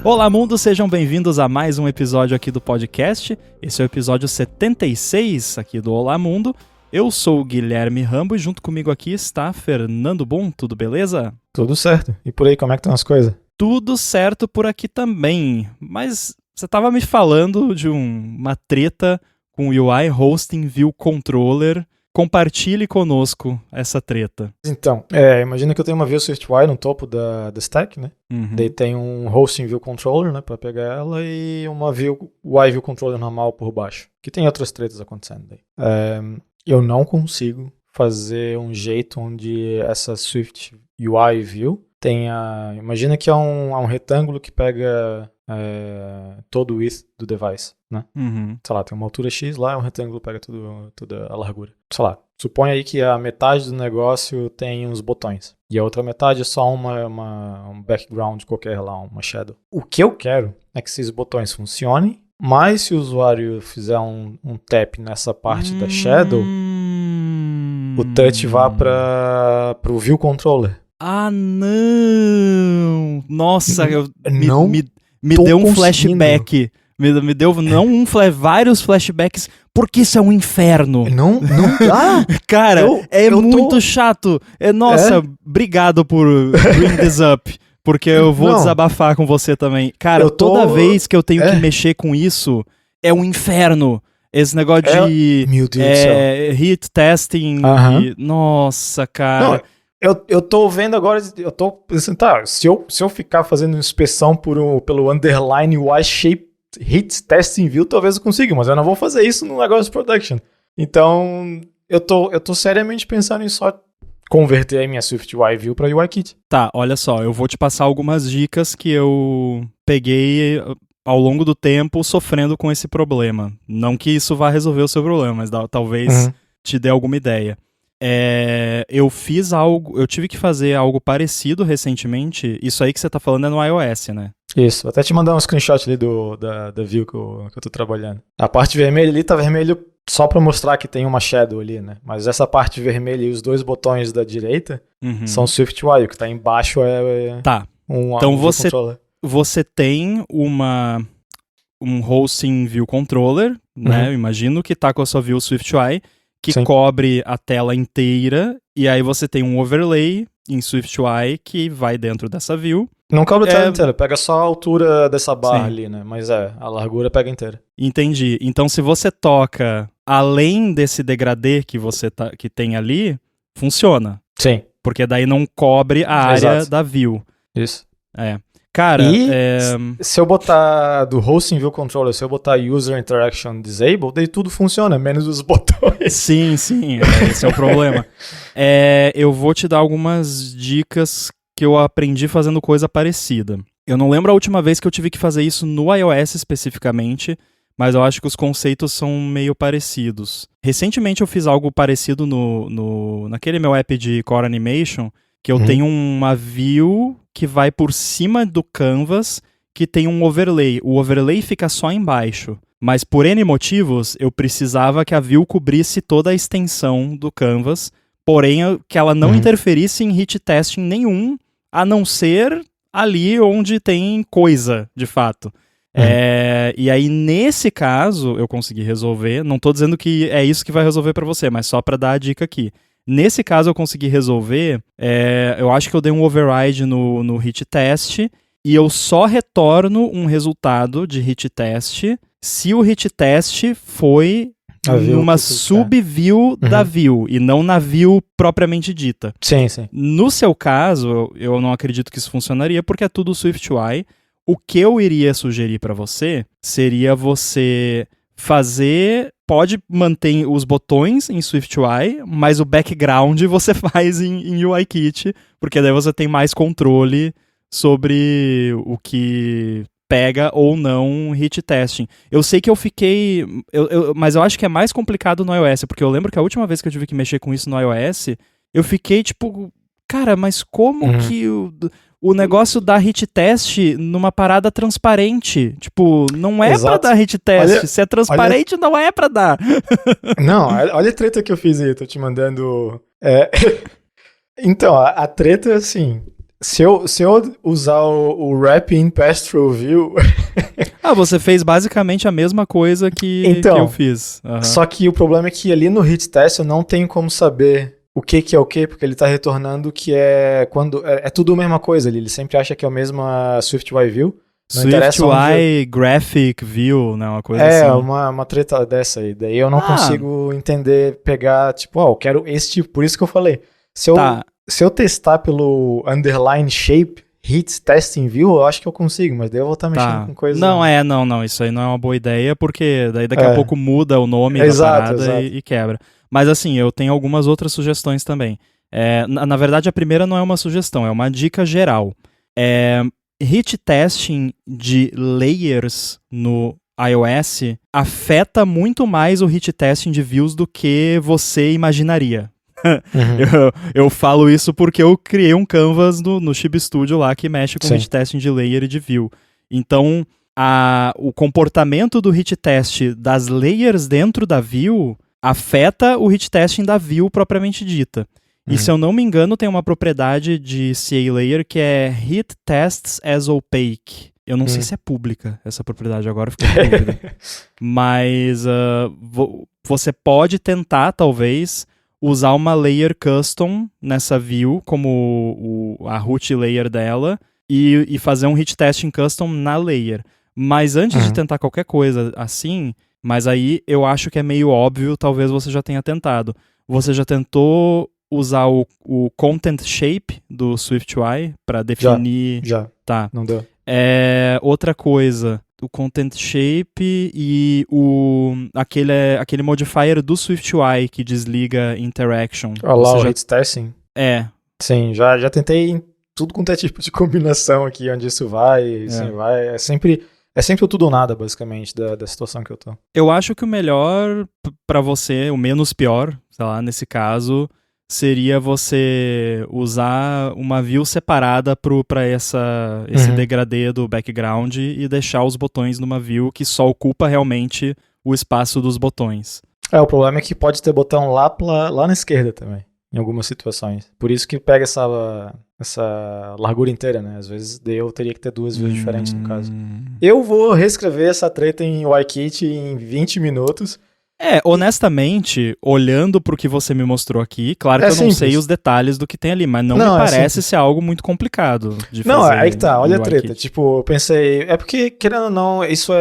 Olá, mundo! Sejam bem-vindos a mais um episódio aqui do podcast. Esse é o episódio 76 aqui do Olá, Mundo. Eu sou o Guilherme Rambo e junto comigo aqui está Fernando Bon. Tudo beleza? Tudo certo. E por aí, como é que estão as coisas? Tudo certo por aqui também. Mas você estava me falando de uma treta com o UI Hosting View Controller. Compartilhe conosco essa treta. Então, imagina que eu tenho uma View SwiftUI no topo da stack, né? Daí tem um Hosting View Controller, né, para pegar ela, e uma UI View Controller normal por baixo. Que tem outras tretas acontecendo daí. Eu não consigo fazer um jeito onde essa SwiftUI View tenha... Imagina que é um retângulo que pega todo o width do device, né? Sei lá, tem uma altura X lá, um retângulo pega toda a largura. Sei lá, suponha aí que a metade do negócio tem uns botões. E a outra metade é só um background qualquer lá, uma shadow. O que eu quero é que esses botões funcionem, mas se o usuário fizer um tap nessa parte da shadow, o touch vá para o view controller. Ah, não! Nossa, me deu um flashback. Me deu vários flashbacks, porque isso é um inferno. Não dá. Cara, muito chato. Obrigado por bring this up, porque eu vou desabafar com você também. Cara, toda vez que eu tenho que mexer com isso, é um inferno. Esse negócio de meu Deus do céu. Hit testing. Nossa, cara. Não. Eu tô vendo agora, eu tô pensando, se eu ficar fazendo inspeção pelo underline UI shape hit testing view, talvez eu consiga, mas eu não vou fazer isso no negócio de production. Então, eu tô seriamente pensando em só converter a minha SwiftUI view para UIKit. Tá, olha só, eu vou te passar algumas dicas que eu peguei ao longo do tempo sofrendo com esse problema. Não que isso vá resolver o seu problema, mas talvez te dê alguma ideia. Eu tive que fazer algo parecido recentemente. Isso aí que você tá falando é no iOS, né? Isso, vou até te mandar um screenshot ali da view que eu tô trabalhando. A parte vermelha ali tá vermelho só pra mostrar que tem uma shadow ali, né? Mas essa parte vermelha e os dois botões da direita são SwiftUI, o que tá embaixo tá. Então você tem um Hosting View Controller, né? Eu imagino que tá com a sua view SwiftUI, que cobre a tela inteira, e aí você tem um overlay em SwiftUI que vai dentro dessa view. Não cobre a tela inteira, pega só a altura dessa barra ali, né? Mas a largura pega inteira. Entendi. Então se você toca além desse degradê que tem ali, funciona. Sim. Porque daí não cobre a área da view. Isso. Cara, se eu botar do Hosting View Controller, se eu botar User Interaction Disabled, daí tudo funciona, menos os botões. Sim, esse é o problema. Eu vou te dar algumas dicas que eu aprendi fazendo coisa parecida. Eu não lembro a última vez que eu tive que fazer isso no iOS especificamente, mas eu acho que os conceitos são meio parecidos. Recentemente eu fiz algo parecido naquele meu app de Core Animation, que eu tenho uma view que vai por cima do canvas, que tem um overlay. O overlay fica só embaixo. Mas por N motivos, eu precisava que a view cobrisse toda a extensão do canvas, porém que ela não interferisse em hit testing nenhum, a não ser ali onde tem coisa, de fato. E aí, nesse caso, eu consegui resolver. Não tô dizendo que é isso que vai resolver para você, mas só para dar a dica aqui. Nesse caso eu consegui resolver, eu acho que eu dei um override no hit test e eu só retorno um resultado de hit test se o hit test foi numa subview da view e não na view propriamente dita. Sim. No seu caso, eu não acredito que isso funcionaria porque é tudo SwiftUI. O que eu iria sugerir para você seria você pode manter os botões em SwiftUI, mas o background você faz em UIKit, porque daí você tem mais controle sobre o que pega ou não hit testing. Eu sei que eu fiquei... mas eu acho que é mais complicado no iOS, porque eu lembro que a última vez que eu tive que mexer com isso no iOS, eu fiquei tipo... Cara, mas como que o negócio dá hit test numa parada transparente? Tipo, não é pra dar hit test. Se é transparente, não é pra dar. Não, olha a treta que eu fiz aí. Tô te mandando... Então, a treta é assim... Se eu usar o wrap in pass-through view... Você fez basicamente a mesma coisa que eu fiz. Só que o problema é que ali no hit test eu não tenho como saber o que é o que, porque ele tá retornando que é quando... É tudo a mesma coisa ali, ele sempre acha que é a mesma SwiftUI view. SwiftUI Graphic View, né? Uma coisa assim. Uma treta dessa aí. Daí eu não consigo entender, pegar, tipo, eu quero esse tipo. Por isso que eu falei. Se eu testar pelo underline shape, hit testing view, eu acho que eu consigo, mas daí eu vou estar mexendo com coisas... Não, isso aí não é uma boa ideia, porque daí daqui a pouco muda o nome da parada e quebra. Mas assim, eu tenho algumas outras sugestões também. Na verdade, a primeira não é uma sugestão, é uma dica geral. Hit testing de layers no iOS afeta muito mais o hit testing de views do que você imaginaria. Eu falo isso porque eu criei um canvas no Chib Studio lá que mexe com hit testing de layer e de view. Então, o comportamento do hit test das layers dentro da view afeta o hit testing da view propriamente dita. E se eu não me engano, tem uma propriedade de CA Layer que é Hit Tests as Opaque. Eu não sei se é pública essa propriedade, agora ficou em dúvida. Mas você pode tentar, talvez, usar uma layer custom nessa view, como a root layer dela, e fazer um hit testing custom na layer. Mas antes de tentar qualquer coisa assim, mas aí eu acho que é meio óbvio, talvez você já tenha tentado. Você já tentou usar o content shape do SwiftUI para definir... Já. Tá. Não deu. Outra coisa, o content shape e aquele modifier do SwiftUI que desliga interaction. Olha lá, o hit testing? Sim, já tentei em tudo quanto é tipo de combinação aqui, onde isso vai, assim vai. É sempre o tudo ou nada, basicamente, da situação que eu tô. Eu acho que o melhor para você, o menos pior, sei lá, nesse caso, seria você usar uma view separada para esse degradê do background e deixar os botões numa view que só ocupa realmente o espaço dos botões. O problema é que pode ter botão lá na esquerda também, em algumas situações. Por isso que pega essa largura inteira, né? Às vezes eu teria que ter duas views diferentes no caso. Eu vou reescrever essa treta em UIKit em 20 minutos. Honestamente, olhando pro que você me mostrou aqui, claro que eu não sei os detalhes do que tem ali, mas não me parece ser algo muito complicado de fazer. Não, aí que tá, olha a treta. Tipo, eu pensei... É porque, querendo ou não, isso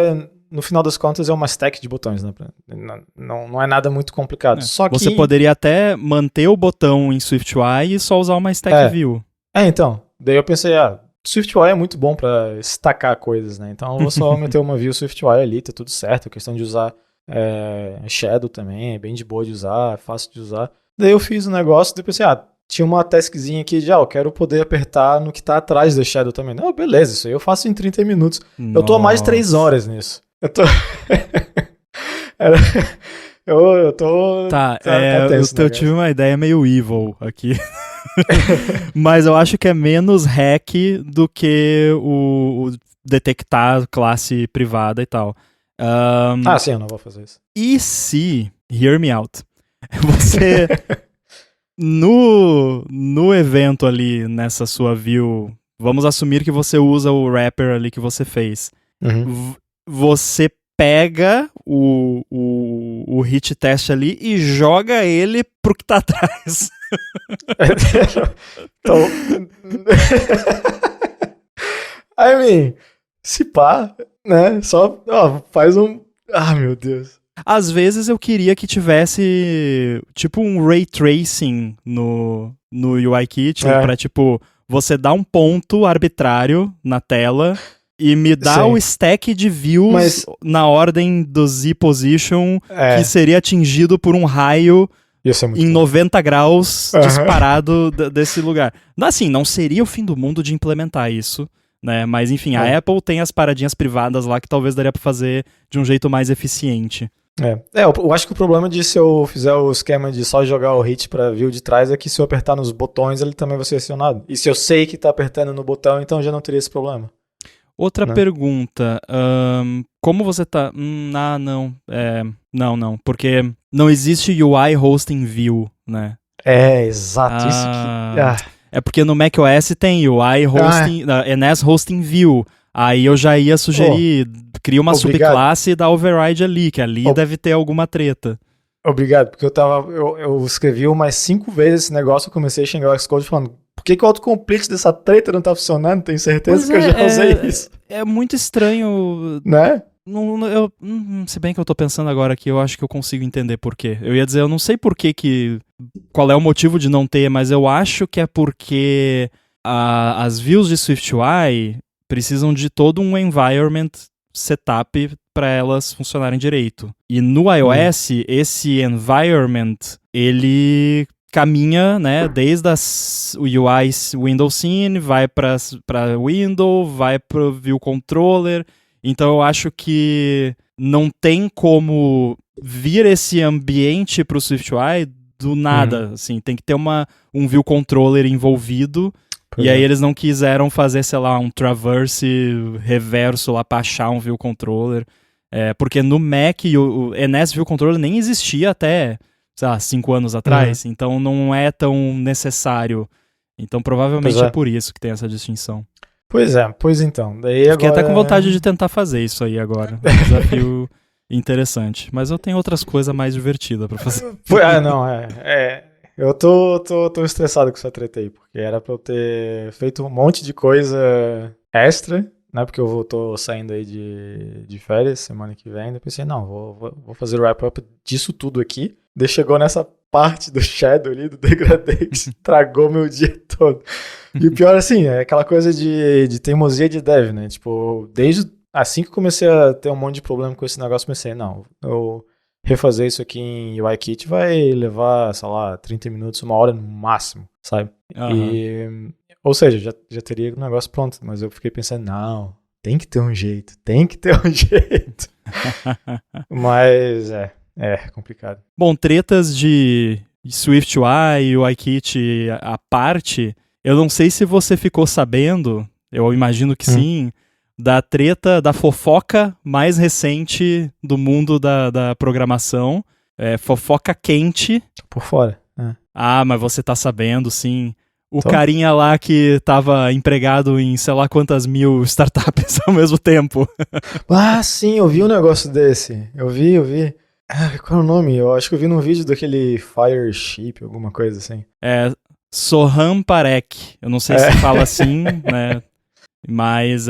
no final das contas, é uma stack de botões, né? Não é nada muito complicado. Só que... Você poderia até manter o botão em SwiftUI e só usar uma stack view. Então. Daí eu pensei, SwiftUI é muito bom pra estacar coisas, né? Então eu vou só meter uma view SwiftUI ali, tá tudo certo. A questão de usar... Shadow também, é bem de boa de usar, é fácil de usar. Daí eu fiz um negócio, depois tinha uma taskzinha aqui de, eu quero poder apertar no que tá atrás do Shadow também. Não, beleza, isso aí eu faço em 30 minutos. Nossa. Eu tô há mais de 3 horas nisso. Eu tô... eu tô... eu tive uma ideia meio evil aqui. Mas eu acho que é menos hack do que o detectar classe privada e tal. Sim, eu não vou fazer isso. E se, hear me out, você no evento ali, nessa sua view, vamos assumir que você usa o wrapper ali que você fez, você pega o hit test ali e joga ele pro que tá atrás. Então... se pá... né? Só faz um... meu Deus. Às vezes eu queria que tivesse tipo um ray tracing no UIKit pra tipo, você dá um ponto arbitrário na tela e me dá o stack de views na ordem do Z-position que seria atingido por um raio em 90 graus disparado desse lugar. Assim, não seria o fim do mundo de implementar isso. Né? Mas enfim, a Apple tem as paradinhas privadas lá que talvez daria pra fazer de um jeito mais eficiente. Eu acho que o problema de se eu fizer o esquema de só jogar o hit pra view de trás é que se eu apertar nos botões ele também vai ser acionado. E se eu sei que tá apertando no botão, então já não teria esse problema. Outra pergunta, como você tá... não, porque não existe UI hosting view, né? Exato, isso que... É porque no macOS tem o iHosting, NS Hosting View. Aí eu já ia sugerir, cria uma subclasse e dá override ali, que ali deve ter alguma treta. Obrigado, porque eu escrevi umas 5 vezes esse negócio, eu comecei a xingar o Xcode falando, por que o autocomplete dessa treta não tá funcionando? Tenho certeza que eu já usei isso. É muito estranho, né? Se bem que eu tô pensando agora aqui, eu acho que eu consigo entender por quê. Eu ia dizer, eu não sei por que qual é o motivo de não ter, mas eu acho que é porque as views de SwiftUI precisam de todo um environment setup para elas funcionarem direito. E no iOS, esse environment, ele caminha, né, desde o UI Windows Scene, vai para Windows, vai para o View Controller. Então eu acho que não tem como vir esse ambiente para o SwiftUI do nada. Assim, tem que ter um View Controller envolvido. E aí eles não quiseram fazer, sei lá, um traverse reverso lá para achar um View Controller. Porque no Mac o NS View Controller nem existia até, sei lá, 5 anos atrás. Então não é tão necessário. Então provavelmente é por isso que tem essa distinção. Pois então. Daí Fiquei até com vontade de tentar fazer isso aí agora. Um desafio interessante. Mas eu tenho outras coisas mais divertidas pra fazer. Eu tô estressado com essa treta aí, porque era pra eu ter feito um monte de coisa extra, né? Porque eu tô saindo aí de férias semana que vem. Eu pensei, não, vou fazer o wrap-up disso tudo aqui. Daí chegou nessa parte do Shadow ali, do degradê, que estragou meu dia todo. E o pior, assim, é aquela coisa de teimosia de dev, né? Tipo, desde assim que eu comecei a ter um monte de problema com esse negócio, comecei, não, eu refazer isso aqui em UIKit vai levar, sei lá, 30 minutos, 1 hora no máximo, sabe? Ou seja, já teria o negócio pronto, mas eu fiquei pensando, não, tem que ter um jeito. Mas é complicado. Bom, tretas de SwiftUI e UIKit à parte, eu não sei se você ficou sabendo, eu imagino que sim, da treta, da fofoca mais recente do mundo da programação. Fofoca quente. Tô por fora. Mas você tá sabendo, sim. O carinha lá que tava empregado em sei lá quantas mil startups ao mesmo tempo. Sim, eu vi um negócio desse. Eu vi. Qual é o nome? Eu acho que eu vi num vídeo daquele Fireship, alguma coisa assim. Soham Parekh. Eu não sei se fala assim, né? Mas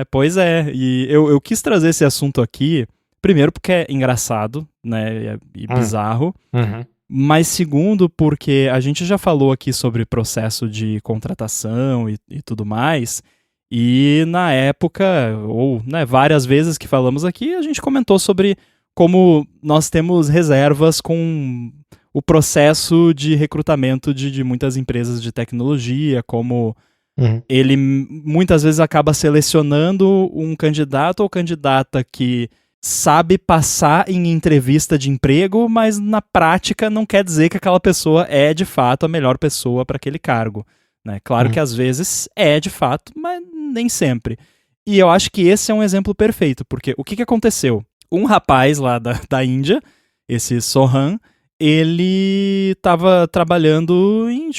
Pois é. E eu quis trazer esse assunto aqui, primeiro porque é engraçado, né? E bizarro. Mas segundo, porque a gente já falou aqui sobre processo de contratação e tudo mais. E na época, ou né, várias vezes que falamos aqui, a gente comentou sobre como nós temos reservas com o processo de recrutamento de muitas empresas de tecnologia, como ele muitas vezes acaba selecionando um candidato ou candidata que sabe passar em entrevista de emprego, mas na prática não quer dizer que aquela pessoa é de fato a melhor pessoa para aquele cargo. Né? Claro que às vezes é de fato, mas nem sempre. E eu acho que esse é um exemplo perfeito, porque o que aconteceu? Um rapaz lá da Índia, esse Soham, ele estava trabalhando em,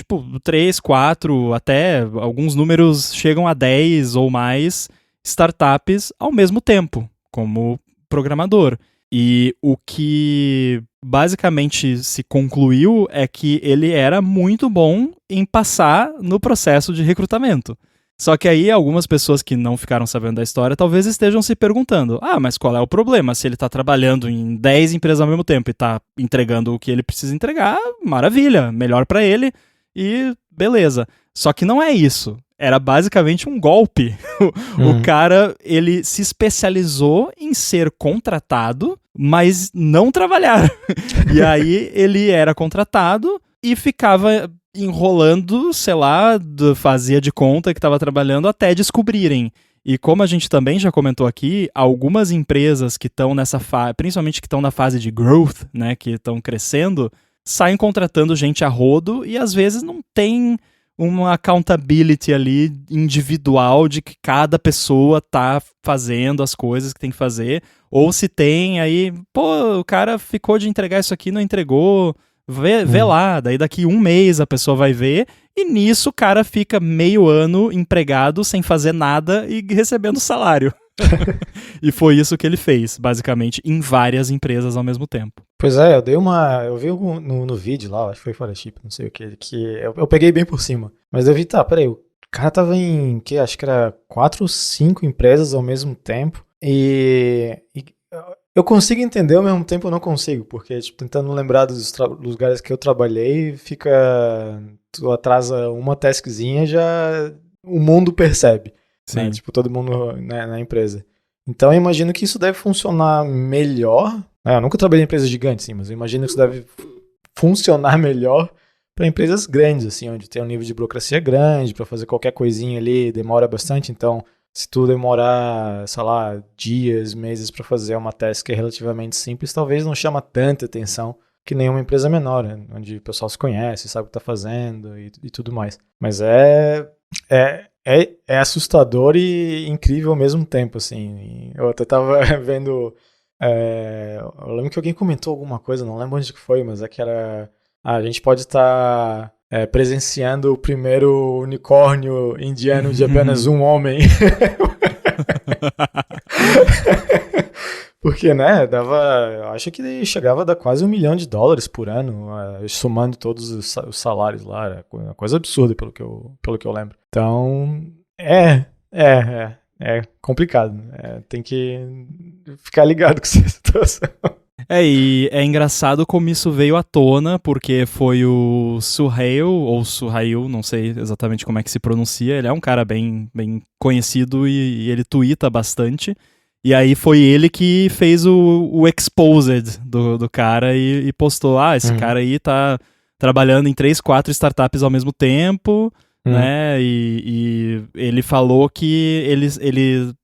3, 4, até alguns números chegam a 10 ou mais startups ao mesmo tempo, como programador. E o que basicamente se concluiu é que ele era muito bom em passar no processo de recrutamento. Só que aí algumas pessoas que não ficaram sabendo da história talvez estejam se perguntando, mas qual é o problema? Se ele está trabalhando em 10 empresas ao mesmo tempo e está entregando o que ele precisa entregar, maravilha, melhor para ele e beleza. Só que não é isso. Era basicamente um golpe. O cara, ele se especializou em ser contratado, mas não trabalhar. E aí ele era contratado e ficava enrolando, sei lá, fazia de conta que estava trabalhando até descobrirem. E como a gente também já comentou aqui, algumas empresas que estão nessa fase, principalmente que estão na fase de growth, né, que estão crescendo, saem contratando gente a rodo e às vezes não tem uma accountability ali individual de que cada pessoa tá fazendo as coisas que tem que fazer, ou se tem, aí, o cara ficou de entregar isso aqui, não entregou, vê lá, daí daqui um mês a pessoa vai ver, e nisso o cara fica meio ano empregado sem fazer nada e recebendo salário. E foi isso que ele fez, basicamente, em várias empresas ao mesmo tempo. Pois é, eu vi no vídeo lá, acho que foi fora chip, não sei o que eu peguei bem por cima. Mas eu vi, peraí, o cara tava em, acho que era 4 ou 5 empresas ao mesmo tempo, e eu consigo entender, ao mesmo tempo eu não consigo, porque, tipo, tentando lembrar dos lugares que eu trabalhei, tu atrasa uma taskzinha, já o mundo percebe. Né? Tipo, todo mundo, né, na empresa. Então eu imagino que isso deve funcionar melhor. Eu nunca trabalhei em empresas gigantes, sim, mas eu imagino que isso deve funcionar melhor para empresas grandes, assim, onde tem um nível de burocracia grande, para fazer qualquer coisinha ali demora bastante. Então, se tu demorar, sei lá, dias, meses para fazer uma task relativamente simples, talvez não chama tanta atenção que nenhuma empresa menor, né? Onde o pessoal se conhece, sabe o que tá fazendo e tudo mais. Mas é assustador e incrível ao mesmo tempo, assim. Eu até tava vendo... eu lembro que alguém comentou alguma coisa, não lembro onde que foi, mas é que era... a gente pode estar presenciando o primeiro unicórnio indiano de apenas um homem. Porque, né, eu acho que chegava a dar quase $1 milhão por ano, somando todos os salários lá, era uma coisa absurda pelo que eu lembro. Então, é complicado, tem que ficar ligado com essa situação. E é engraçado como isso veio à tona, porque foi o Suhail, ou Suhail, não sei exatamente como é que se pronuncia, ele é um cara bem conhecido e ele tuita bastante. E aí foi ele que fez o exposed do cara e postou, esse cara aí tá trabalhando em 3, 4 startups ao mesmo tempo, né? E ele falou que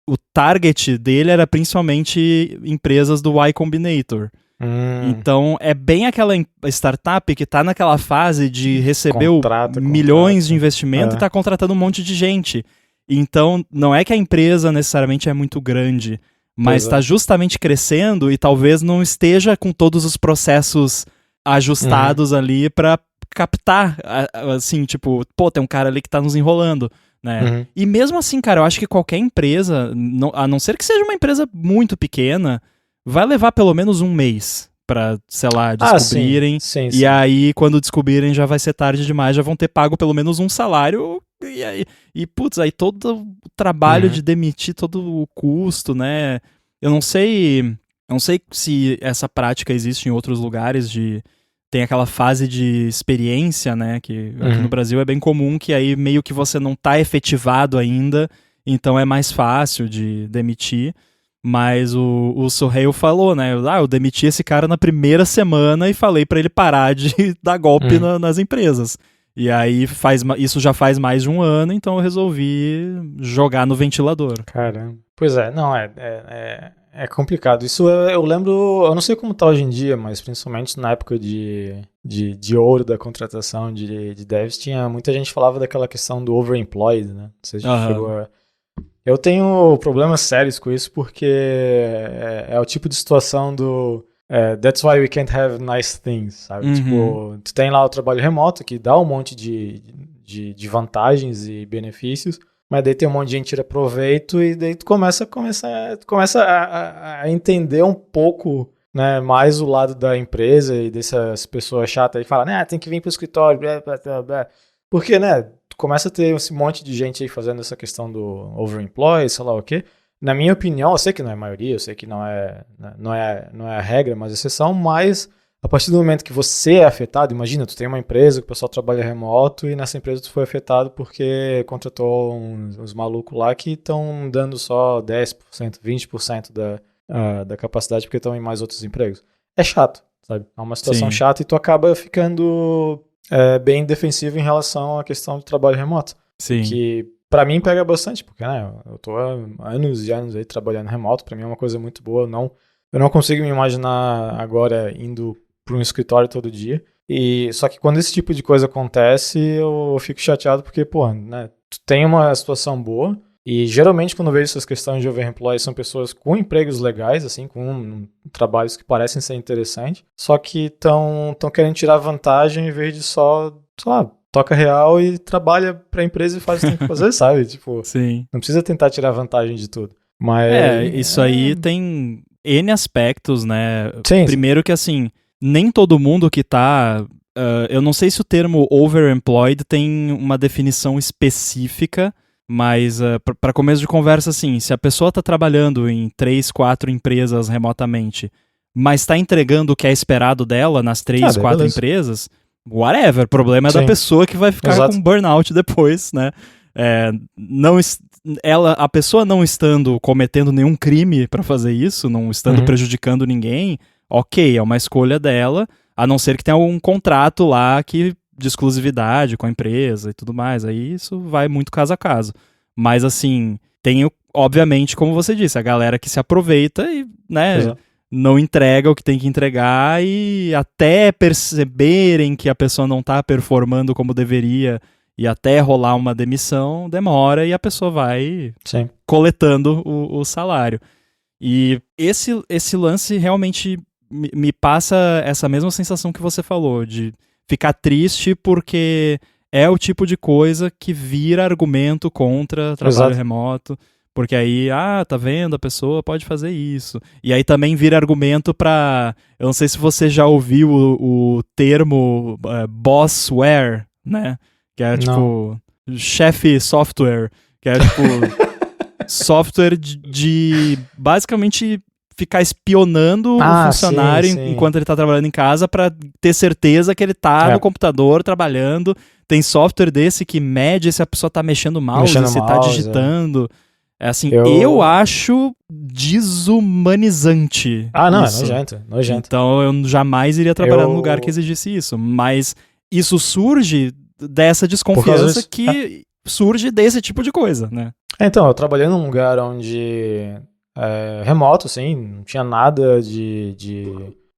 o target dele era principalmente empresas do Y Combinator. Então é bem aquela startup que tá naquela fase de receber milhões de investimento e tá contratando um monte de gente. Então não é que a empresa necessariamente é muito grande, mas está justamente crescendo e talvez não esteja com todos os processos ajustados ali para captar, assim, tipo, tem um cara ali que tá nos enrolando, né? E mesmo assim, cara, eu acho que qualquer empresa, a não ser que seja uma empresa muito pequena, vai levar pelo menos um mês pra, sei lá, descobrirem. Sim. E aí, quando descobrirem, já vai ser tarde demais, já vão ter pago pelo menos um salário. Putz, aí todo o trabalho de demitir, todo o custo, né? Eu não sei se essa prática existe em outros lugares tem aquela fase de experiência, né? Que aqui no Brasil é bem comum, que aí meio que você não tá efetivado ainda, então é mais fácil de demitir. Mas o Suhail falou, né? Eu demiti esse cara na primeira semana e falei pra ele parar de dar golpe nas empresas. E aí isso já faz mais de um ano, então eu resolvi jogar no ventilador. Caramba. Pois é, não, é complicado. Isso eu lembro, eu não sei como tá hoje em dia, mas principalmente na época de ouro da contratação de devs, muita gente falava daquela questão do overemployed, né? Não sei se chegou a... Eu tenho problemas sérios com isso porque é o tipo de situação do that's why we can't have nice things, sabe? Tipo, tu tem lá o trabalho remoto que dá um monte de vantagens e benefícios, mas daí tem um monte de gente que tira proveito e daí tu começa a entender um pouco, né, mais o lado da empresa e dessas pessoas chatas aí que falam, né, tem que vir pro escritório, blá, blá, blá, blá. Porque, né, tu começa a ter esse monte de gente aí fazendo essa questão do overemploy, sei lá o quê. Na minha opinião, eu sei que não é a maioria, eu sei que não é a regra, mas a exceção, mas a partir do momento que você é afetado, imagina, tu tem uma empresa que o pessoal trabalha remoto e nessa empresa tu foi afetado porque contratou uns malucos lá que estão dando só 10%, 20% da capacidade porque estão em mais outros empregos. É chato, sabe? É uma situação chata e tu acaba ficando bem defensivo em relação à questão do trabalho remoto. Sim. Que pra mim pega bastante, porque né, eu tô há anos e anos aí trabalhando remoto, pra mim é uma coisa muito boa, eu não consigo me imaginar agora indo para um escritório todo dia. Só que quando esse tipo de coisa acontece, eu fico chateado porque, né, tu tem uma situação boa, E geralmente quando eu vejo essas questões de overemploy são pessoas com empregos legais, assim, com trabalhos que parecem ser interessantes, só que estão querendo tirar vantagem em vez de só, sei lá, toca real e trabalha pra empresa e faz o que tem que fazer, sabe? Tipo, Sim. Não precisa tentar tirar vantagem de tudo. Mas, isso aí tem N aspectos, né? Sim, Primeiro que, assim, nem todo mundo que tá... eu não sei se o termo overemployed tem uma definição específica, mas para começo de conversa, assim, se a pessoa tá trabalhando em 3, 4 empresas remotamente, mas tá entregando o que é esperado dela nas 3, 4 empresas, whatever, o problema é da pessoa que vai ficar com burnout depois, né? A pessoa não estando cometendo nenhum crime para fazer isso, não estando prejudicando ninguém, ok, é uma escolha dela, a não ser que tenha um contrato lá de exclusividade com a empresa e tudo mais, aí isso vai muito caso a caso. Mas assim, tem, obviamente, como você disse, a galera que se aproveita e, né, não entrega o que tem que entregar e até perceberem que a pessoa não tá performando como deveria e até rolar uma demissão, demora e a pessoa vai coletando o salário. E esse lance realmente me passa essa mesma sensação que você falou, de ficar triste porque é o tipo de coisa que vira argumento contra trabalho remoto. Porque aí, tá vendo, a pessoa pode fazer isso. E aí também vira argumento pra... Eu não sei se você já ouviu o termo bossware, né? Que é tipo chefe software, que é tipo software de basicamente ficar espionando o funcionário enquanto ele tá trabalhando em casa pra ter certeza que ele tá no computador trabalhando. Tem software desse que mede se a pessoa tá mexendo o mouse, se tá digitando. Assim, eu acho desumanizante. Não, isso. É nojento. Então eu jamais iria trabalhar num lugar que exigisse isso. Mas isso surge dessa desconfiança que surge desse tipo de coisa, né? Então, eu trabalhei num lugar onde remoto, assim, não tinha nada de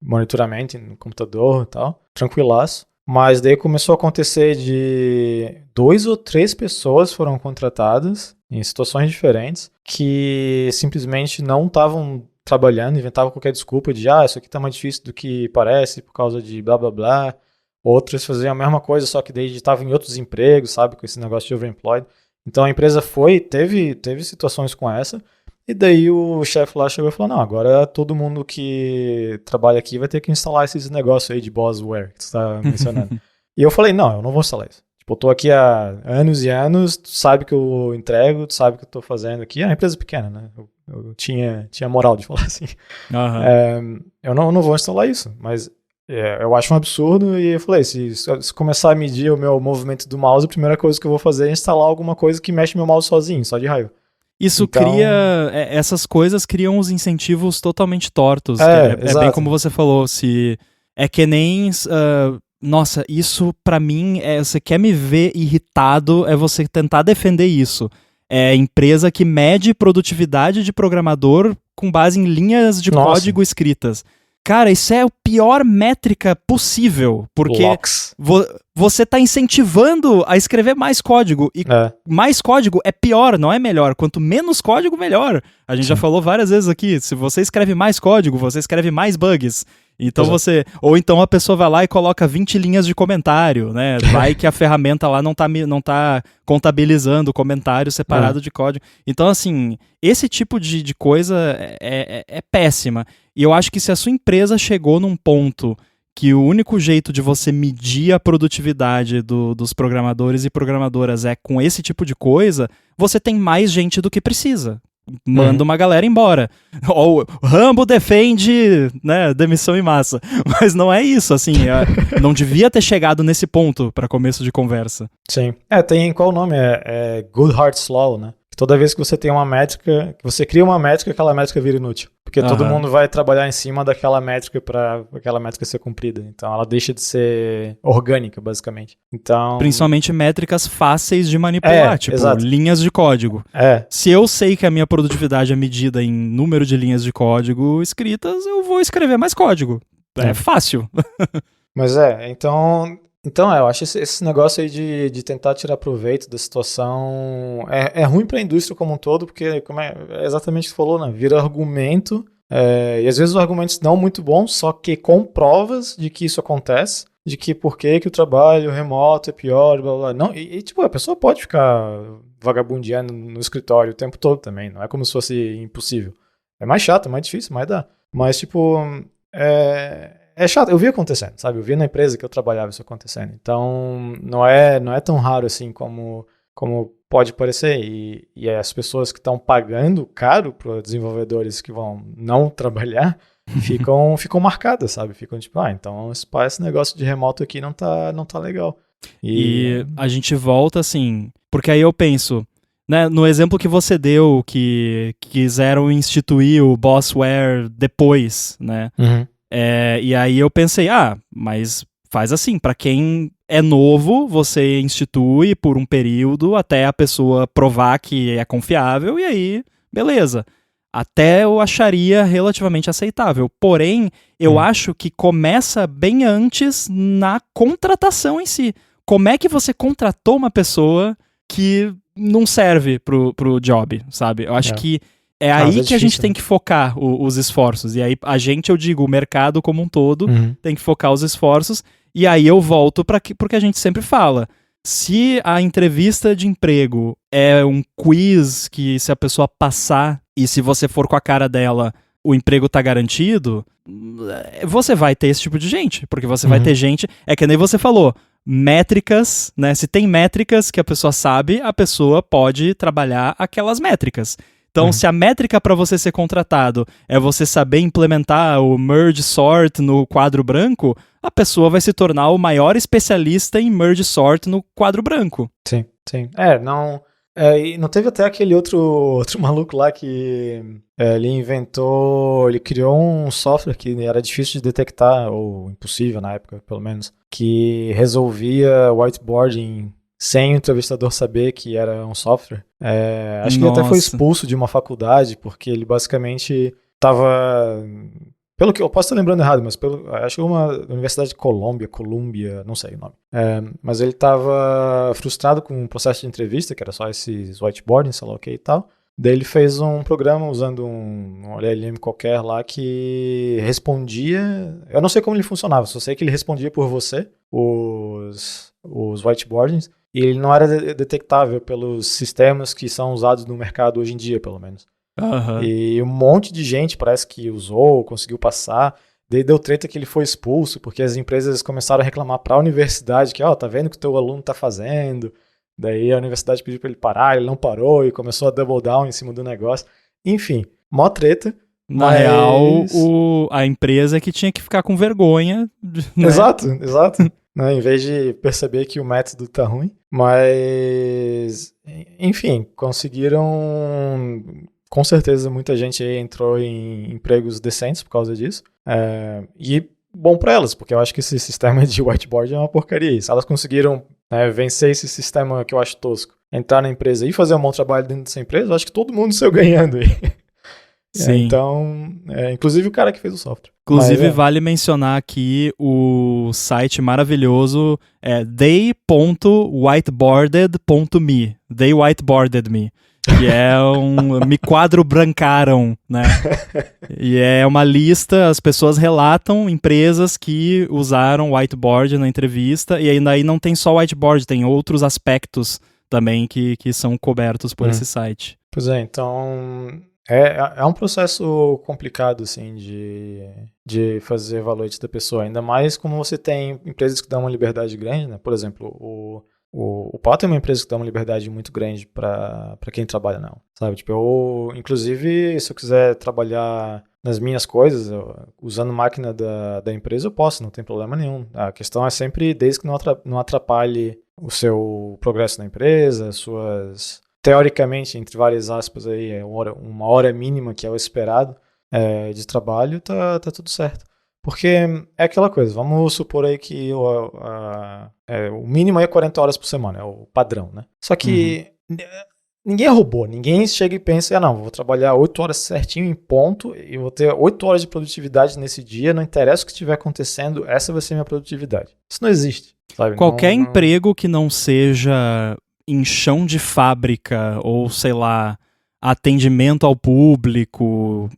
monitoramento no computador e tal, tranquilaço. Mas daí começou a acontecer de 2 ou 3 pessoas foram contratadas em situações diferentes que simplesmente não estavam trabalhando, inventavam qualquer desculpa de isso aqui tá mais difícil do que parece por causa de blá blá blá. Outras faziam a mesma coisa, só que daí estavam em outros empregos, sabe, com esse negócio de overemployed. Então a empresa teve situações com essa, e daí o chefe lá chegou e falou, não, agora todo mundo que trabalha aqui vai ter que instalar esses negócios aí de bossware que você tá mencionando. E eu falei, não, eu não vou instalar isso. Tipo, eu tô aqui há anos e anos, tu sabe que eu entrego, tu sabe que eu tô fazendo aqui. É uma empresa pequena, né? Eu tinha moral de falar assim. Eu não vou instalar isso, mas eu acho um absurdo. E eu falei, se começar a medir o meu movimento do mouse, a primeira coisa que eu vou fazer é instalar alguma coisa que mexe meu mouse sozinho, só de raiva. Isso essas coisas criam uns incentivos totalmente tortos. É bem como você falou, se é que nem... nossa, isso pra mim, você quer me ver irritado, é você tentar defender isso. É empresa que mede produtividade de programador com base em linhas de código escritas. Cara, isso é a pior métrica possível, porque você tá incentivando a escrever mais código, e mais código é pior, não é melhor. Quanto menos código, melhor. A gente já falou várias vezes aqui, se você escreve mais código, você escreve mais bugs. Então ou então a pessoa vai lá e coloca 20 linhas de comentário, né? Vai que a ferramenta lá não tá contabilizando o comentário separado de código. Então, assim, esse tipo de coisa é péssima. E eu acho que se a sua empresa chegou num ponto que o único jeito de você medir a produtividade dos programadores e programadoras é com esse tipo de coisa, você tem mais gente do que precisa. Manda uma galera embora. O Rambo defende, né, demissão em massa. Mas não é isso, assim, não devia ter chegado nesse ponto para começo de conversa. Sim. Tem, qual o nome? É Goodhart's Law, né? Toda vez que você tem uma métrica, que você cria uma métrica, aquela métrica vira inútil. Porque todo mundo vai trabalhar em cima daquela métrica para aquela métrica ser cumprida. Então ela deixa de ser orgânica, basicamente. Então... Principalmente métricas fáceis de manipular, tipo linhas de código. Se eu sei que a minha produtividade é medida em número de linhas de código escritas, eu vou escrever mais código. É fácil. Mas então... Então, eu acho esse negócio aí de tentar tirar proveito da situação é ruim para a indústria como um todo, porque é exatamente o que você falou, né? Vira argumento, e às vezes os argumentos não muito bons, só que com provas de que isso acontece, de que por que o trabalho remoto é pior, blá blá. Não, tipo, a pessoa pode ficar vagabundeando no escritório o tempo todo também, não é como se fosse impossível. É mais chato, é mais difícil, mas dá. Mas, tipo, é chato, eu vi acontecendo, sabe? Eu vi na empresa que eu trabalhava isso acontecendo. Então, não é tão raro assim como pode parecer. E as pessoas que estão pagando caro para desenvolvedores que vão não trabalhar ficam marcadas, sabe? Ficam tipo, então esse negócio de remoto aqui não tá legal. E a gente volta assim, porque aí eu penso, né, no exemplo que você deu, que quiseram instituir o Bossware depois, né? Uhum. E aí eu pensei, mas faz assim, para quem é novo, você institui por um período até a pessoa provar que é confiável, e aí, beleza. Até eu acharia relativamente aceitável. Porém, eu acho que começa bem antes na contratação em si. Como é que você contratou uma pessoa que não serve pro job, sabe? Eu acho que é aí que a gente tem que focar os esforços. E aí eu digo, o mercado como um todo tem que focar os esforços. E aí eu volto porque a gente sempre fala. Se a entrevista de emprego é um quiz que se a pessoa passar e se você for com a cara dela, o emprego tá garantido, você vai ter esse tipo de gente. Porque você vai ter gente, é que nem você falou, métricas, né? Se tem métricas que a pessoa sabe, a pessoa pode trabalhar aquelas métricas. Então, se a métrica para você ser contratado é você saber implementar o merge sort no quadro branco, a pessoa vai se tornar o maior especialista em merge sort no quadro branco. Sim. E não teve até aquele outro maluco lá que ele criou um software que era difícil de detectar, ou impossível na época, pelo menos, que resolvia whiteboarding sem o entrevistador saber que era um software. Acho que ele até foi expulso de uma faculdade, porque ele basicamente estava... Pelo que eu posso estar lembrando errado, mas acho que uma Universidade de Colômbia, não sei o nome. Mas ele estava frustrado com o processo de entrevista, que era só esses whiteboarding, sei lá o que e tal. Daí ele fez um programa usando um LLM qualquer lá que respondia... Eu não sei como ele funcionava, só sei que ele respondia por você os whiteboardings, e ele não era detectável pelos sistemas que são usados no mercado hoje em dia, pelo menos. E um monte de gente parece que usou, conseguiu passar. Daí deu treta que ele foi expulso, porque as empresas começaram a reclamar para a universidade que, tá vendo o que o teu aluno tá fazendo? Daí a universidade pediu para ele parar, ele não parou e começou a double down em cima do negócio. Enfim, mó treta. Na real, a empresa é que tinha que ficar com vergonha. Né? Exato. Em vez de perceber que o método tá ruim. Mas, enfim, conseguiram... Com certeza muita gente aí entrou em empregos decentes por causa disso. E bom para elas, porque eu acho que esse sistema de whiteboard é uma porcaria. E se elas conseguiram vencer esse sistema que eu acho tosco, entrar na empresa e fazer um bom trabalho dentro dessa empresa, eu acho que todo mundo saiu ganhando aí. Sim. Então, inclusive o cara que fez o software. Inclusive, vale mencionar aqui o site maravilhoso they.whiteboarded.me. They whiteboarded me. Que é me quadro brancaram, né? E é uma lista, as pessoas relatam empresas que usaram whiteboard na entrevista, e aí não tem só whiteboard, tem outros aspectos também que são cobertos por esse site. Pois então... É um processo complicado, assim, de fazer evaluate da pessoa, ainda mais como você tem empresas que dão uma liberdade grande, né? Por exemplo, o Pato é uma empresa que dá uma liberdade muito grande para quem trabalha nela, sabe? Tipo, inclusive, se eu quiser trabalhar nas minhas coisas, usando máquina da empresa, eu posso, não tem problema nenhum. A questão é sempre, desde que não atrapalhe o seu progresso na empresa, suas... Teoricamente, entre várias aspas, aí, uma hora mínima que é o esperado de trabalho, tá tudo certo. Porque é aquela coisa, vamos supor aí que o mínimo é 40 horas por semana, é o padrão, né? Só que ninguém é robô, ninguém chega e pensa, não, vou trabalhar 8 horas certinho em ponto e vou ter 8 horas de produtividade nesse dia, não interessa o que estiver acontecendo, essa vai ser minha produtividade. Isso não existe, sabe? Qualquer emprego que não seja em chão de fábrica ou, sei lá, atendimento ao público,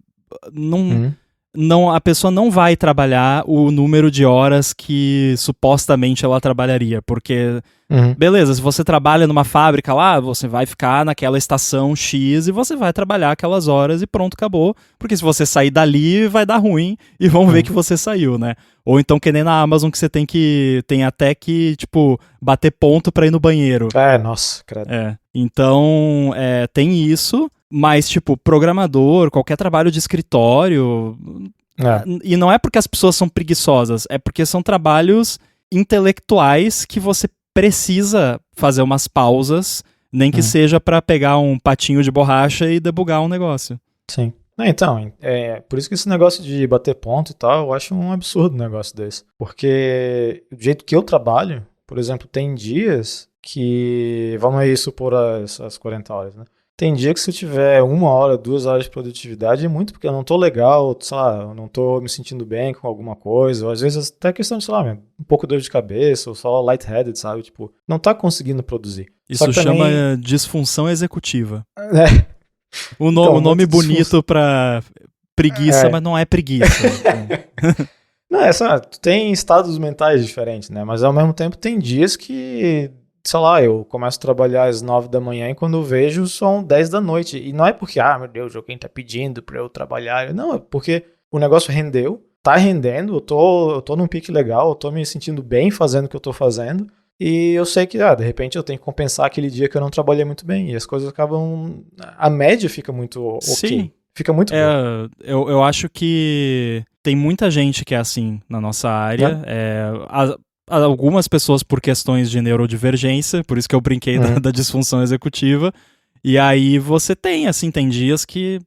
não, a pessoa não vai trabalhar o número de horas que supostamente ela trabalharia, porque, beleza, se você trabalha numa fábrica lá, você vai ficar naquela estação X e você vai trabalhar aquelas horas e pronto, acabou, porque se você sair dali vai dar ruim e vão ver que você saiu, né? Ou então que nem na Amazon que você tem até que, tipo, bater ponto pra ir no banheiro. Nossa, credo. Então, tem isso. Mas, tipo, programador, qualquer trabalho de escritório... E não é porque as pessoas são preguiçosas, é porque são trabalhos intelectuais que você precisa fazer umas pausas, nem que seja pra pegar um patinho de borracha e debugar um negócio. Sim. Então, por isso que esse negócio de bater ponto e tal, eu acho um absurdo um negócio desse. Porque do jeito que eu trabalho, por exemplo, tem dias que... Vamos aí supor as 40 horas, né? Tem dia que se eu tiver 1 hora, 2 horas de produtividade, é muito porque eu não tô legal, sei lá, eu não tô me sentindo bem com alguma coisa, ou às vezes até questão de, sei lá, um pouco de dor de cabeça, ou só lightheaded, sabe? Tipo, não tá conseguindo produzir. Isso chama disfunção executiva. O Então, nome bonito pra preguiça, mas não é preguiça. Não, tu tem estados mentais diferentes, né? Mas ao mesmo tempo tem dias que... sei lá, eu começo a trabalhar às 9 da manhã e quando eu vejo são 10 da noite. E não é porque, meu Deus, alguém tá pedindo pra eu trabalhar. Não, é porque o negócio rendeu, tá rendendo, eu tô num pique legal, eu tô me sentindo bem fazendo o que eu tô fazendo. E eu sei que, de repente eu tenho que compensar aquele dia que eu não trabalhei muito bem. E as coisas acabam... A média fica muito ok. Sim. Fica muito boa. Eu acho que tem muita gente que é assim na nossa área. Algumas pessoas por questões de neurodivergência, por isso que eu brinquei da disfunção executiva. E aí você tem dias que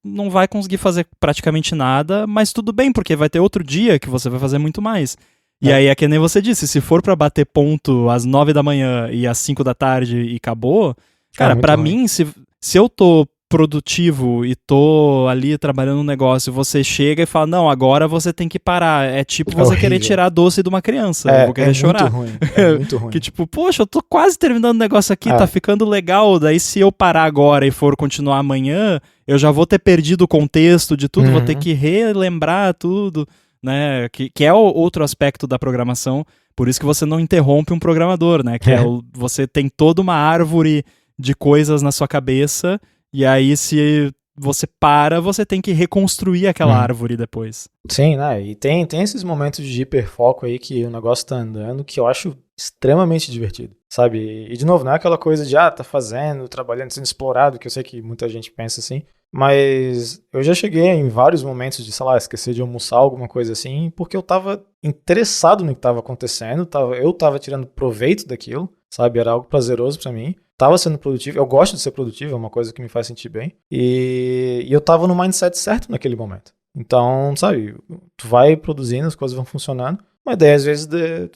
não vai conseguir fazer praticamente nada, mas tudo bem, porque vai ter outro dia que você vai fazer muito mais. E aí é que nem você disse, se for pra bater ponto às 9 da manhã e às 5 da tarde e acabou, cara, pra mim, se eu tô produtivo e tô ali trabalhando um negócio, você chega e fala, não, agora você tem que parar. É tipo você querer tirar doce de uma criança. Eu vou querer chorar. Muito ruim. Que tipo, poxa, eu tô quase terminando o negócio aqui, tá ficando legal. Daí se eu parar agora e for continuar amanhã, eu já vou ter perdido o contexto de tudo, vou ter que relembrar tudo, né? Que é outro aspecto da programação. Por isso que você não interrompe um programador, né? Que você tem toda uma árvore de coisas na sua cabeça. E aí, se você para, você tem que reconstruir aquela árvore depois. Sim, né? E tem esses momentos de hiperfoco aí que o negócio tá andando, que eu acho extremamente divertido, sabe? E de novo, não é aquela coisa de, tá fazendo, trabalhando, sendo explorado, que eu sei que muita gente pensa assim, mas eu já cheguei em vários momentos de, sei lá, esquecer de almoçar, alguma coisa assim, porque eu tava interessado no que tava acontecendo, eu tava tirando proveito daquilo, sabe? Era algo prazeroso pra mim. Tava sendo produtivo, eu gosto de ser produtivo, é uma coisa que me faz sentir bem. E eu tava no mindset certo naquele momento. Então, sabe, tu vai produzindo, as coisas vão funcionando, mas daí às vezes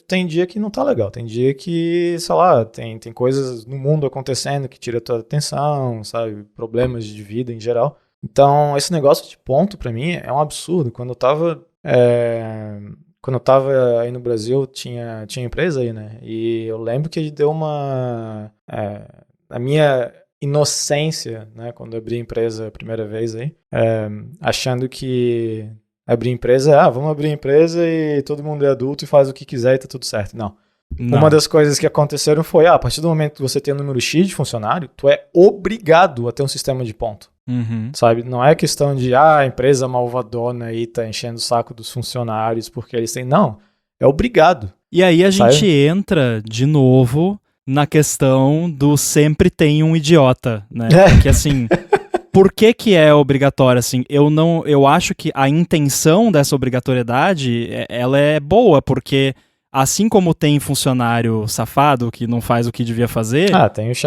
tem dia que não tá legal, tem dia que, sei lá, tem coisas no mundo acontecendo que tira a tua atenção, sabe, problemas de vida em geral. Então, esse negócio de ponto pra mim é um absurdo. Quando eu tava aí no Brasil, tinha empresa aí, né? E eu lembro que deu uma... a minha inocência, né? Quando eu abri a empresa a primeira vez aí, achando que abrir empresa, vamos abrir empresa e todo mundo é adulto e faz o que quiser e tá tudo certo. Não. Uma das coisas que aconteceram foi, a partir do momento que você tem um número X de funcionário, tu é obrigado a ter um sistema de ponto. Sabe? Não é questão de, a empresa malvadona aí tá enchendo o saco dos funcionários porque eles têm... Não, é obrigado. E aí a gente entra de novo na questão do sempre tem um idiota, né? Porque assim, por que é obrigatório? Assim, eu acho que a intenção dessa obrigatoriedade, ela é boa, porque assim como tem funcionário safado que não faz o que devia fazer,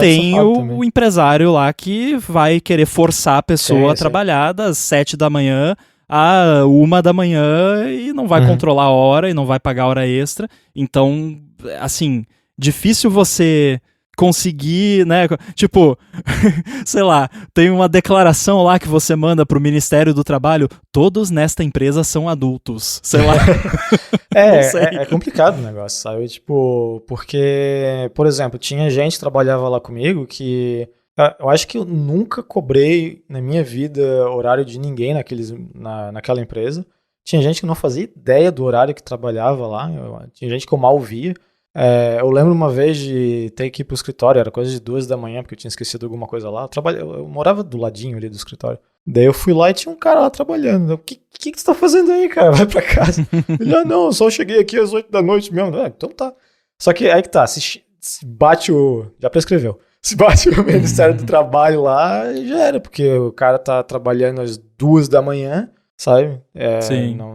tem o empresário lá que vai querer forçar a pessoa a trabalhar das 7 da manhã a 1 da manhã e não vai controlar a hora e não vai pagar hora extra. Então, assim, difícil você conseguir, né, tipo, sei lá, tem uma declaração lá que você manda pro Ministério do Trabalho, todos nesta empresa são adultos, sei lá. É complicado o negócio, sabe? Tipo, porque, por exemplo, tinha gente que trabalhava lá comigo que eu acho que eu nunca cobrei na minha vida horário de ninguém naquela empresa. Tinha gente que não fazia ideia do horário que trabalhava lá, tinha gente que eu mal via. Eu lembro uma vez de ter que ir pro escritório, era coisa de 2 da manhã, porque eu tinha esquecido alguma coisa lá. Eu morava do ladinho ali do escritório. Daí eu fui lá e tinha um cara lá trabalhando. O que você tá fazendo aí, cara? Vai pra casa. Ele, não, eu só cheguei aqui às 8 da noite mesmo. Então tá. Só que aí que tá, se bate já prescreveu. Se bate o Ministério do Trabalho lá, já era, porque o cara tá trabalhando às 2 da manhã, sabe?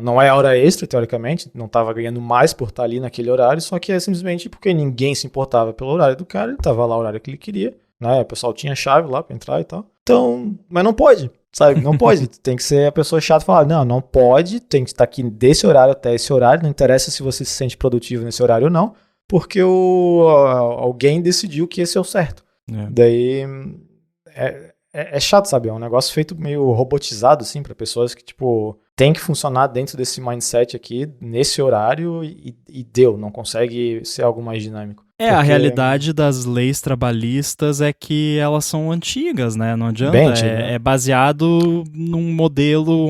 Não é hora extra, teoricamente, não tava ganhando mais por estar ali naquele horário, só que é simplesmente porque ninguém se importava pelo horário do cara, ele tava lá o horário que ele queria, né? O pessoal tinha chave lá pra entrar e tal. Então, mas não pode, sabe? Não pode. Tem que ser a pessoa chata e falar, não pode, tem que estar aqui desse horário até esse horário, não interessa se você se sente produtivo nesse horário ou não, porque alguém decidiu que esse é o certo. Daí é chato, sabe? É um negócio feito meio robotizado, assim, pra pessoas que, tipo, tem que funcionar dentro desse mindset aqui, nesse horário, e deu, não consegue ser algo mais dinâmico. A realidade das leis trabalhistas é que elas são antigas, né? Não adianta. É baseado num modelo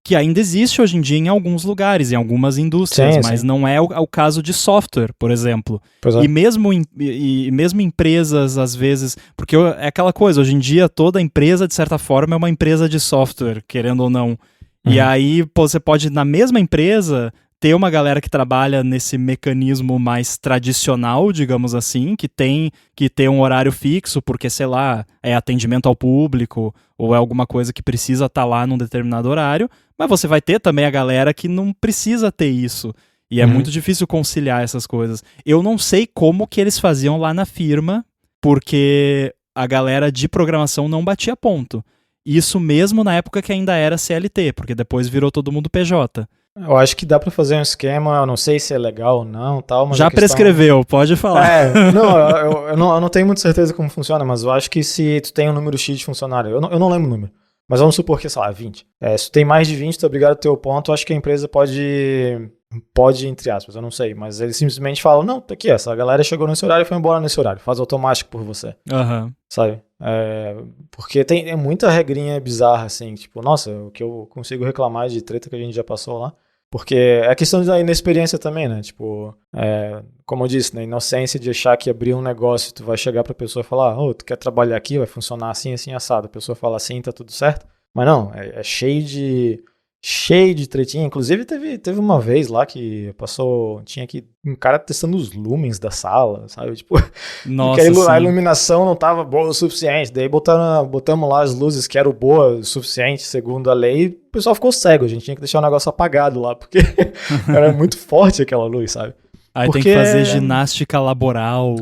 que ainda existe hoje em dia em alguns lugares, em algumas indústrias, mas não é o caso de software, por exemplo. E mesmo empresas, às vezes... Porque é aquela coisa, hoje em dia toda empresa, de certa forma, é uma empresa de software, querendo ou não. E aí você pode, na mesma empresa, ter uma galera que trabalha nesse mecanismo mais tradicional, digamos assim, que tem que ter um horário fixo, porque, sei lá, é atendimento ao público, ou é alguma coisa que precisa estar lá num determinado horário, mas você vai ter também a galera que não precisa ter isso. E é muito difícil conciliar essas coisas. Eu não sei como que eles faziam lá na firma, porque a galera de programação não batia ponto. Isso mesmo na época que ainda era CLT, porque depois virou todo mundo PJ. Eu acho que dá pra fazer um esquema, eu não sei se é legal ou não, tal, mas já prescreveu, pode falar. Eu não tenho muita certeza como funciona, mas eu acho que se tu tem um número X de funcionário, eu não lembro o número, mas vamos supor que, sei lá, 20. Se tu tem mais de 20, tu é obrigado a ter o ponto, eu acho que a empresa pode, entre aspas, eu não sei, mas eles simplesmente falam, não, tá aqui, essa galera chegou nesse horário e foi embora nesse horário, faz automático por você, sabe? Porque tem muita regrinha bizarra, assim, tipo, nossa, o que eu consigo reclamar de treta que a gente já passou lá, porque é questão da inexperiência também, né, tipo, como eu disse, na inocência de achar que abrir um negócio, tu vai chegar pra pessoa e falar, tu quer trabalhar aqui, vai funcionar assim, assim, assado, a pessoa fala assim, tá tudo certo, mas não, é cheio de tretinha. Inclusive teve uma vez lá que tinha aqui um cara testando os lumens da sala, sabe? Tipo, nossa, a iluminação não tava boa o suficiente. Daí botamos lá as luzes que eram boas o suficiente, segundo a lei, o pessoal ficou cego. A gente tinha que deixar o negócio apagado lá, porque era muito forte aquela luz, sabe? Aí tem que fazer ginástica laboral.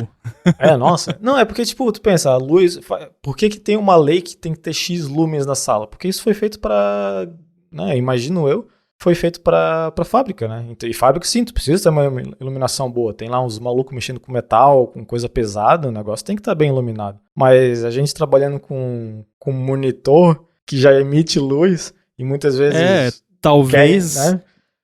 Nossa. Não, é porque, tipo, tu pensa, a luz... Por que tem uma lei que tem que ter X lumens na sala? Porque isso foi feito pra... Né, imagino eu, foi feito pra fábrica, né? E fábrica, sim, tu precisa ter uma iluminação boa. Tem lá uns malucos mexendo com metal, com coisa pesada, o negócio tem que estar bem iluminado. Mas a gente trabalhando com monitor que já emite luz e muitas vezes... talvez... né?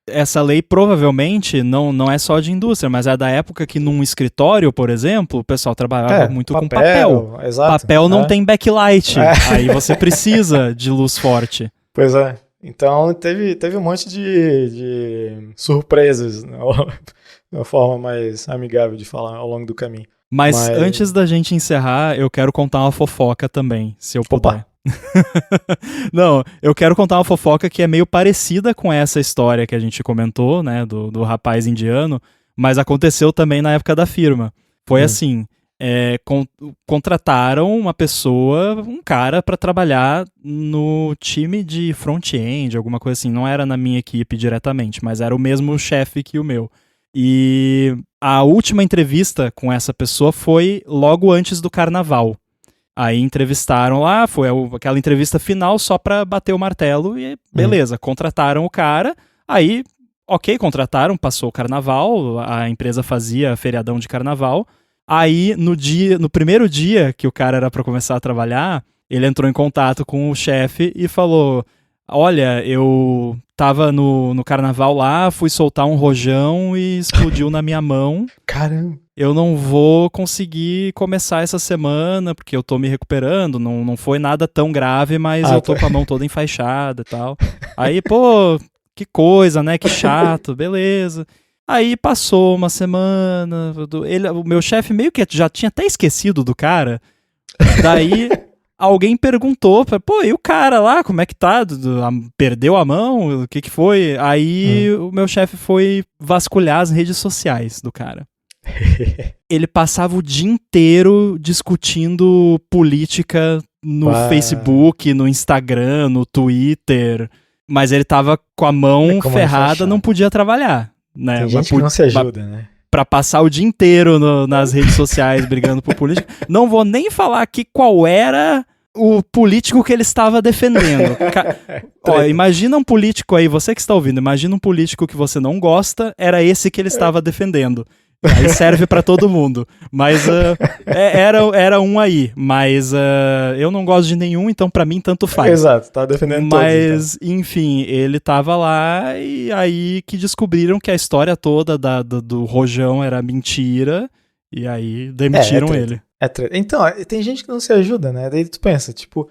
Essa lei provavelmente não é só de indústria, mas é da época que num escritório, por exemplo, o pessoal trabalhava muito com papel. Exato, papel não tem backlight, aí você precisa de luz forte. Pois é. Então teve um monte de surpresas, né? De uma forma mais amigável de falar ao longo do caminho. Mas antes da gente encerrar, eu quero contar uma fofoca também, se eu puder. Não, eu quero contar uma fofoca que é meio parecida com essa história que a gente comentou, né, do rapaz indiano, mas aconteceu também na época da firma. Foi assim... contrataram uma pessoa, um cara, para trabalhar no time de front-end, alguma coisa assim. Não era na minha equipe diretamente, mas era o mesmo chefe que o meu. E a última entrevista com essa pessoa foi logo antes do carnaval. Aí entrevistaram lá, foi aquela entrevista final só para bater o martelo e beleza, contrataram o cara. Aí, contrataram, passou o carnaval, a empresa fazia feriadão de carnaval. Aí, no primeiro dia que o cara era pra começar a trabalhar, ele entrou em contato com o chefe e falou: olha, eu tava no carnaval lá, fui soltar um rojão e explodiu na minha mão. Caramba! Eu não vou conseguir começar essa semana, porque eu tô me recuperando, não foi nada tão grave, mas eu tô com a mão toda enfaixada e tal. Aí, pô, que coisa, né? Que chato, beleza. Aí passou uma semana, o meu chefe meio que já tinha até esquecido do cara. Daí alguém perguntou, pô, e o cara lá, como é que tá? Perdeu a mão? O que foi? Aí o meu chefe foi vasculhar as redes sociais do cara. Ele passava o dia inteiro discutindo política no Facebook, no Instagram, no Twitter, mas ele tava com a mão ferrada, não podia trabalhar, né? Tem gente que não se ajuda, né? Pra passar o dia inteiro nas redes sociais brigando por política. Não vou nem falar aqui qual era o político que ele estava defendendo. Ó, imagina um político aí, você que está ouvindo, imagina um político que você não gosta, era esse que ele estava defendendo. Aí serve pra todo mundo. Mas era um aí. Mas eu não gosto de nenhum, então pra mim tanto faz. Exato, tá defendendo todos. Mas, então. Enfim, ele tava lá e aí que descobriram que a história toda do rojão era mentira. E aí demitiram ele. É treta. Então, tem gente que não se ajuda, né? Daí tu pensa, tipo...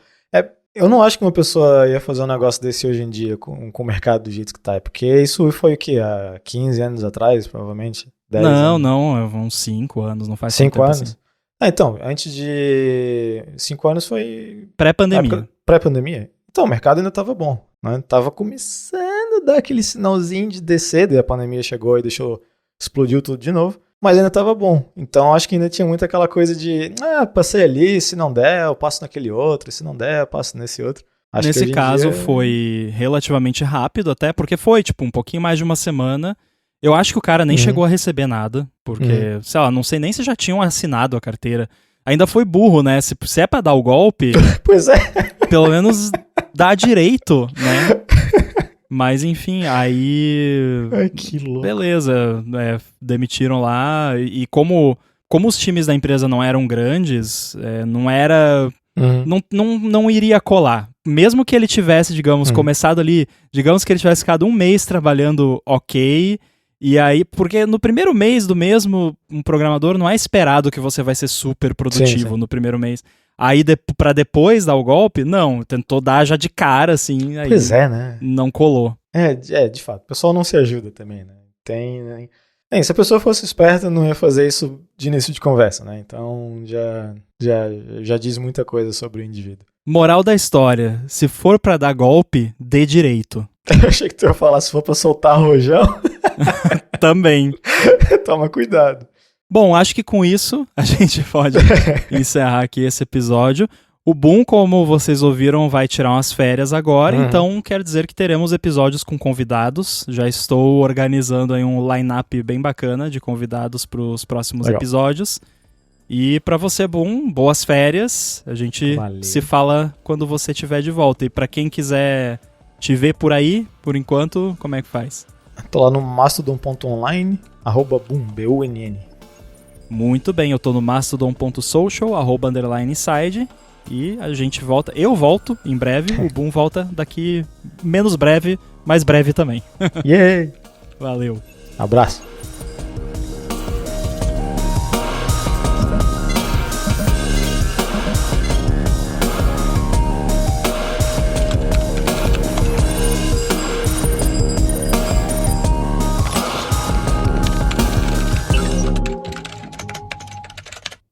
eu não acho que uma pessoa ia fazer um negócio desse hoje em dia com o mercado do jeito que tá. Porque isso foi o quê? Há 15 anos atrás, provavelmente? 10 anos. Não, uns 5 anos, não faz 5 anos? Assim. Então, antes de 5 anos foi... Pré-pandemia. Pré-pandemia? Então, o mercado ainda tava bom, né? Tava começando a dar aquele sinalzinho de descer, daí a pandemia chegou e explodiu tudo de novo, mas ainda tava bom. Então, acho que ainda tinha muito aquela coisa de, passei ali, se não der, eu passo naquele outro, se não der, eu passo nesse outro. Acho Nesse caso foi relativamente rápido até, porque foi, tipo, um pouquinho mais de uma semana. Eu acho que o cara nem chegou a receber nada, porque, sei lá, não sei nem se já tinham assinado a carteira. Ainda foi burro, né? Se é pra dar o golpe, pois é. Pelo menos dá direito, né? Mas enfim, aí... Ai, que louco. Beleza, demitiram lá, e como os times da empresa não eram grandes, não era... Não iria colar. Mesmo que ele tivesse, digamos, começado ali, digamos que ele tivesse ficado um mês trabalhando ok, e aí, porque no primeiro mês do mesmo, um programador não é esperado que você vai ser super produtivo sim. No primeiro mês. Aí, pra depois dar o golpe, não, tentou dar já de cara, assim, aí pois é, né? Não colou. De fato, o pessoal não se ajuda também, né? Se a pessoa fosse esperta, não ia fazer isso de início de conversa, né? Então, já diz muita coisa sobre o indivíduo. Moral da história, se for pra dar golpe, dê direito. Eu achei que tu ia falar, se for pra soltar rojão. Também. Toma cuidado. Bom, acho que com isso a gente pode encerrar aqui esse episódio. O Boom, como vocês ouviram, vai tirar umas férias agora, então quer dizer que teremos episódios com convidados. Já estou organizando aí um line-up bem bacana de convidados para os próximos episódios. E para você, Boom, boas férias. A gente se fala quando você estiver de volta. E para quem quiser te ver por aí, por enquanto, como é que faz? Tô lá no mastodon.online, @boom, BUNN. Muito bem, eu tô no mastodon.social, @_inside. E a gente volta, eu volto em breve, o Boom volta daqui menos breve, mais breve também. Yeah! Valeu. Abraço.